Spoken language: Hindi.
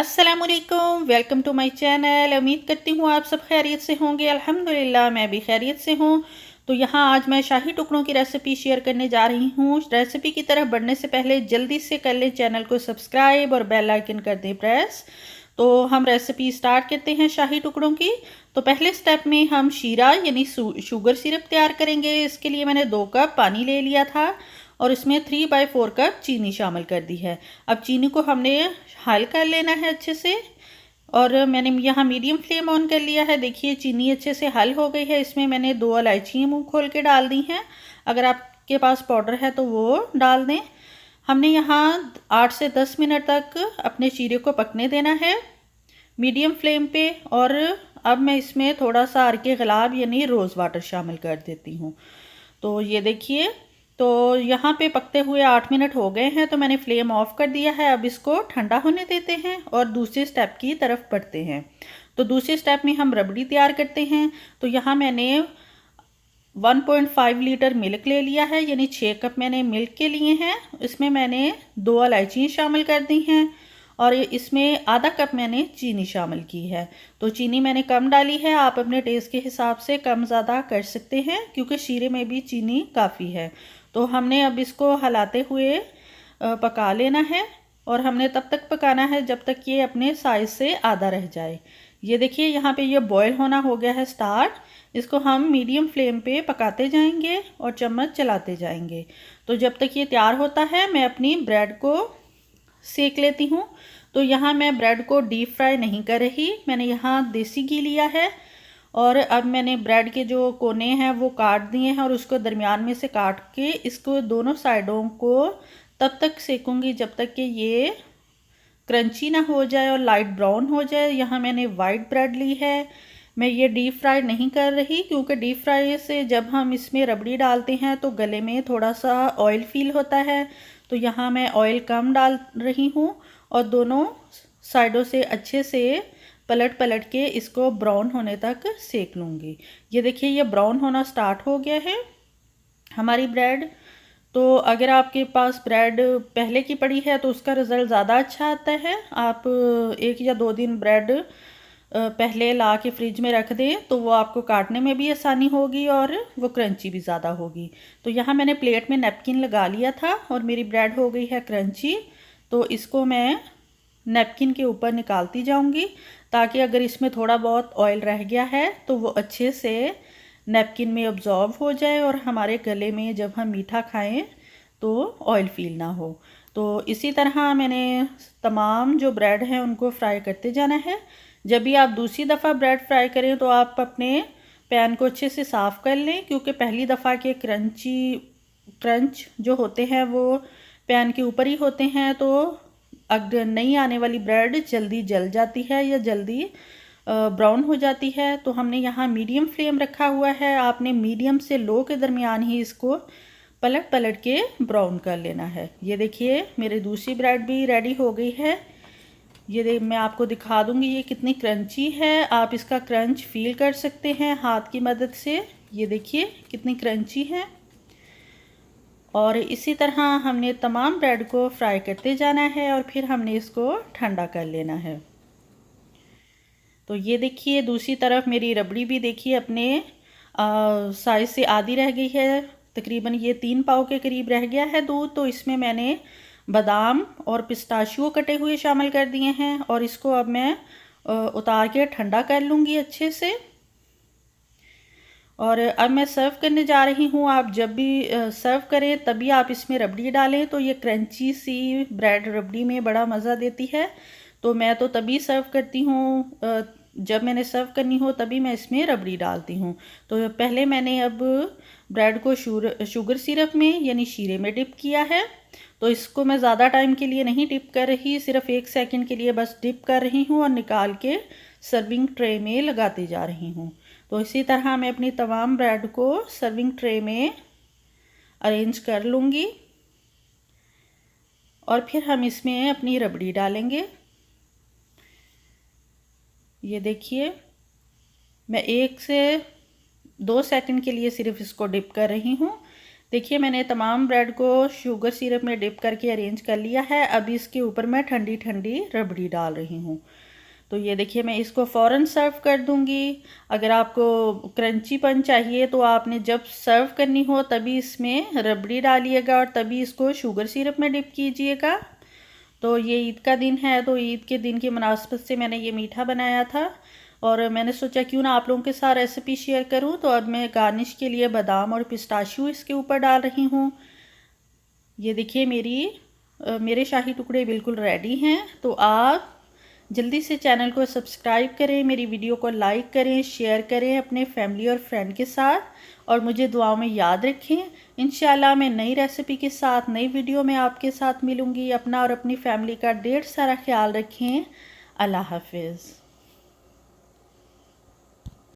अस्सलामुअलैकुम, वेलकम टू माय चैनल। उम्मीद करती हूँ आप सब खैरियत से होंगे। अल्हम्दुलिल्लाह मैं भी खैरियत से हूँ। तो यहाँ आज मैं शाही टुकड़ों की रेसिपी शेयर करने जा रही हूँ। रेसिपी की तरफ बढ़ने से पहले जल्दी से कर लें चैनल को सब्सक्राइब और बेल आइकन कर दें प्रेस। तो हम रेसिपी स्टार्ट करते हैं शाही टुकड़ों की। तो पहले स्टेप में हम शीरा यानी शुगर सिरप तैयार करेंगे। इसके लिए मैंने 2 कप पानी ले लिया था और इसमें 3/4 कप चीनी शामिल कर दी है। अब चीनी को हमने हाल कर लेना है अच्छे से। और मैंने यहाँ मीडियम फ्लेम ऑन कर लिया है। देखिए चीनी अच्छे से हल हो गई है। इसमें मैंने 2 इलायची मुंह खोल के डाल दी हैं। अगर आपके पास पाउडर है तो वो डाल दें। हमने यहाँ 8 से 10 मिनट तक अपने शीरे को पकने देना है मीडियम फ्लेम पे। और अब मैं इसमें थोड़ा सा अर्के गुलाब यानी रोज़ वाटर शामिल कर देती हूँ। तो ये देखिए, तो यहाँ पे पकते हुए 8 मिनट हो गए हैं, तो मैंने फ्लेम ऑफ कर दिया है। अब इसको ठंडा होने देते हैं और दूसरे स्टेप की तरफ बढ़ते हैं। तो दूसरे स्टेप में हम रबड़ी तैयार करते हैं। तो यहाँ मैंने 1.5 लीटर मिल्क ले लिया है, यानी 6 कप मैंने मिल्क के लिए हैं। इसमें मैंने 2 इलायची शामिल कर दी हैं और इसमें आधा कप मैंने चीनी शामिल की है। तो चीनी मैंने कम डाली है, आप अपने टेस्ट के हिसाब से कम ज़्यादा कर सकते हैं क्योंकि शीरे में भी चीनी काफ़ी है। तो हमने अब इसको हिलाते हुए पका लेना है और हमने तब तक पकाना है जब तक ये अपने साइज़ से आधा रह जाए। ये देखिए यहाँ पे ये बॉयल होना हो गया है स्टार्ट। इसको हम मीडियम फ्लेम पे पकाते जाएंगे और चम्मच चलाते जाएंगे। तो जब तक ये तैयार होता है मैं अपनी ब्रेड को सेक लेती हूँ। तो यहाँ मैं ब्रेड को डीप फ्राई नहीं कर रही, मैंने यहाँ देसी घी लिया है और अब मैंने ब्रेड के जो कोने हैं वो काट दिए हैं और उसको दरमियान में से काट के इसको दोनों साइडों को तब तक सेकूंगी जब तक कि ये क्रंची ना हो जाए और लाइट ब्राउन हो जाए। यहाँ मैंने वाइट ब्रेड ली है। मैं ये डीप फ्राई नहीं कर रही क्योंकि डीप फ्राई से जब हम इसमें रबड़ी डालते हैं तो गले में थोड़ा सा ऑयल फील होता है। तो यहाँ मैं ऑयल कम डाल रही हूँ और दोनों साइडों से अच्छे से पलट पलट के इसको ब्राउन होने तक सेक लूँगी। ये देखिए ये ब्राउन होना स्टार्ट हो गया है हमारी ब्रेड। तो अगर आपके पास ब्रेड पहले की पड़ी है तो उसका रिज़ल्ट ज़्यादा अच्छा आता है। आप 1 या 2 दिन ब्रेड पहले ला के फ्रिज में रख दें तो वो आपको काटने में भी आसानी होगी और वो क्रंची भी ज़्यादा होगी। तो यहाँ मैंने प्लेट में नैपकिन लगा लिया था और मेरी ब्रेड हो गई है क्रंची। तो इसको मैं नैपकिन के ऊपर निकालती जाऊंगी ताकि अगर इसमें थोड़ा बहुत ऑयल रह गया है तो वो अच्छे से नैपकिन में ऑब्जॉर्व हो जाए और हमारे गले में जब हम मीठा खाएं तो ऑयल फील ना हो। तो इसी तरह मैंने तमाम जो ब्रेड हैं उनको फ्राई करते जाना है। जब भी आप दूसरी दफ़ा ब्रेड फ्राई करें तो आप अपने पैन को अच्छे से साफ़ कर लें क्योंकि पहली दफ़ा के क्रंच जो होते हैं वो पैन के ऊपर ही होते हैं। तो अगर नई आने वाली ब्रेड जल्दी जल जाती है या जल्दी ब्राउन हो जाती है। तो हमने यहाँ मीडियम फ्लेम रखा हुआ है, आपने मीडियम से लो के दरमियान ही इसको पलट पलट के ब्राउन कर लेना है। ये देखिए मेरी दूसरी ब्रेड भी रेडी हो गई है। ये मैं आपको दिखा दूंगी ये कितनी क्रंची है। आप इसका क्रंच फील कर सकते हैं हाथ की मदद से। ये देखिए कितनी क्रंची है। और इसी तरह हमने तमाम ब्रेड को फ्राई करते जाना है और फिर हमने इसको ठंडा कर लेना है। तो ये देखिए दूसरी तरफ मेरी रबड़ी भी देखिए अपने साइज़ से आधी रह गई है। तकरीबन ये 3 पाव के करीब रह गया है दूध। तो इसमें मैंने बादाम और पिस्ताशियो कटे हुए शामिल कर दिए हैं और इसको अब मैं उतार के ठंडा कर लूँगी अच्छे से। और अब मैं सर्व करने जा रही हूँ। आप जब भी सर्व करें तभी आप इसमें रबड़ी डालें तो ये क्रंची सी ब्रेड रबड़ी में बड़ा मज़ा देती है। तो मैं तो तभी सर्व करती हूँ जब मैंने सर्व करनी हो तभी मैं इसमें रबड़ी डालती हूँ। तो पहले मैंने अब ब्रेड को शुगर सिरप में यानी शीरे में डिप किया है। तो इसको मैं ज़्यादा टाइम के लिए नहीं डिप कर रही, सिर्फ 1 सेकंड के लिए बस डिप कर रही हूँ और निकाल के सर्विंग ट्रे में लगाती जा रही हूँ। तो इसी तरह मैं अपनी तमाम ब्रेड को सर्विंग ट्रे में अरेंज कर लूँगी और फिर हम इसमें अपनी रबड़ी डालेंगे। ये देखिए मैं 1 से 2 सेकंड के लिए सिर्फ इसको डिप कर रही हूँ। देखिए मैंने तमाम ब्रेड को शुगर सिरप में डिप करके अरेंज कर लिया है। अभी इसके ऊपर मैं ठंडी ठंडी रबड़ी डाल रही हूँ। तो ये देखिए मैं इसको फ़ौरन सर्व कर दूँगी। अगर आपको क्रंचीपन चाहिए तो आपने जब सर्व करनी हो तभी इसमें रबड़ी डालिएगा और तभी इसको शुगर सिरप में डिप कीजिएगा। तो ये ईद का दिन है, तो ईद के दिन की मुनासबत से मैंने ये मीठा बनाया था और मैंने सोचा क्यों ना आप लोगों के साथ रेसिपी शेयर करूं। तो अब मैं गार्निश के लिए बादाम और पिस्ताशियो इसके ऊपर डाल रही हूं। ये देखिए मेरे शाही टुकड़े बिल्कुल रेडी हैं। तो आप जल्दी से चैनल को सब्सक्राइब करें, मेरी वीडियो को लाइक करें, शेयर करें अपने फैमिली और फ्रेंड के साथ और मुझे दुआओं में याद रखें। इंशाल्लाह मैं नई रेसिपी के साथ नई वीडियो में आपके साथ मिलूँगी। अपना और अपनी फैमिली का ढेर सारा ख्याल रखें। अल्लाह हाफिज़।